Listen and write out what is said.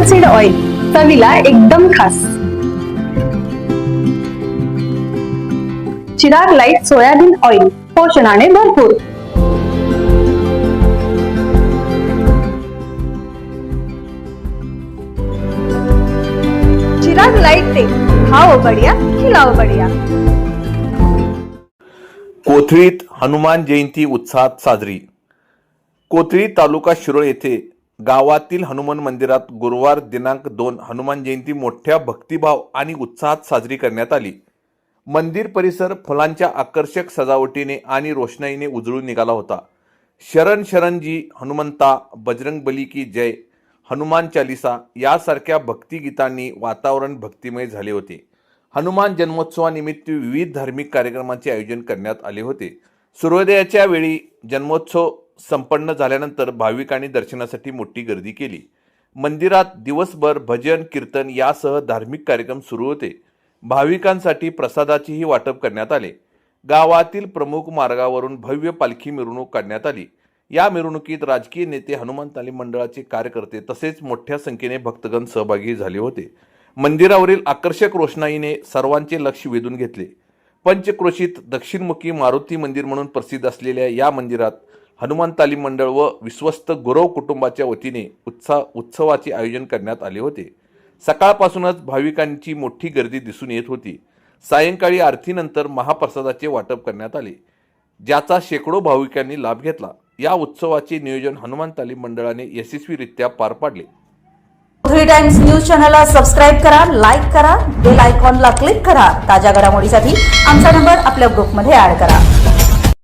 Apple seed oil, चवीला एकदम खास. चिराग लाईट सोयाबीन ऑइल, पोषणाने भरपूर. चिराग लाईट तेल, खाओ बढिया, खिलाओ बढिया. कोथळीत हनुमान जयंती उत्साहात साजरी. कोथळी तालुका शिरोळ येथे गावातील हनुमान मंदिरात गुरुवार दिनांक 2 हनुमान जयंती मोठ्या भक्तिभाव आणि उत्साहात साजरी करण्यात आली. मंदिर परिसर फुलांच्या आकर्षक सजावटीने आणि रोषणाईने उजळून निघाला होता. शरण शरण जी हनुमंता, बजरंग बली की जय, हनुमान चालीसा यासारख्या भक्तिगीतांनी वातावरण भक्तिमय झाले होते. हनुमान जन्मोत्सवानिमित्त विविध धार्मिक कार्यक्रमांचे आयोजन करण्यात आले होते. सूर्योदयाच्या वेळी जन्मोत्सव संपन्न झाल्यानंतर भाविकांनी दर्शनासाठी मोठी गर्दी केली. मंदिरात दिवसभर भजन कीर्तन यासह धार्मिक कार्यक्रम सुरू होते. भाविकांसाठी प्रसादाचेही वाटप करण्यात आले. गावातील प्रमुख मार्गावरून भव्य पालखी मिरवणूक काढण्यात आली. या मिरवणुकीत राजकीय नेते, हनुमान तालीम मंडळाचे कार्यकर्ते तसेच मोठ्या संख्येने भक्तगण सहभागी झाले होते. मंदिरावरील आकर्षक रोषणाईने सर्वांचे लक्ष वेधून घेतले. पंचक्रोशीत दक्षिणमुखी मारुती मंदिर म्हणून प्रसिद्ध असलेल्या या मंदिरात हनुमान तालीम मंडळ व विश्वस्त गुरव कुटुंबाच्या वतीने उत्सवाचे आयोजन करण्यात आले होते. सकाळपासूनच भाविकांची मोठी गर्दी दिसून येत होती. सायंकाळी आरतीनंतर महाप्रसादाचे वाटप करण्यात आले, ज्याचा शेकडो भाविकांनी लाभ घेतला. या उत्सवाचे नियोजन हनुमान तालीम मंडळाने यशस्वीरित्या पार पाडले. कोथळी टाइम्स न्यूज चॅनलला सबस्क्राईब करा, लाईक करा, बेल आयकॉनला क्लिक करा. ताज्या घडामोडीसाठी आमचा नंबर आपल्या ग्रुपमध्ये ऍड करा.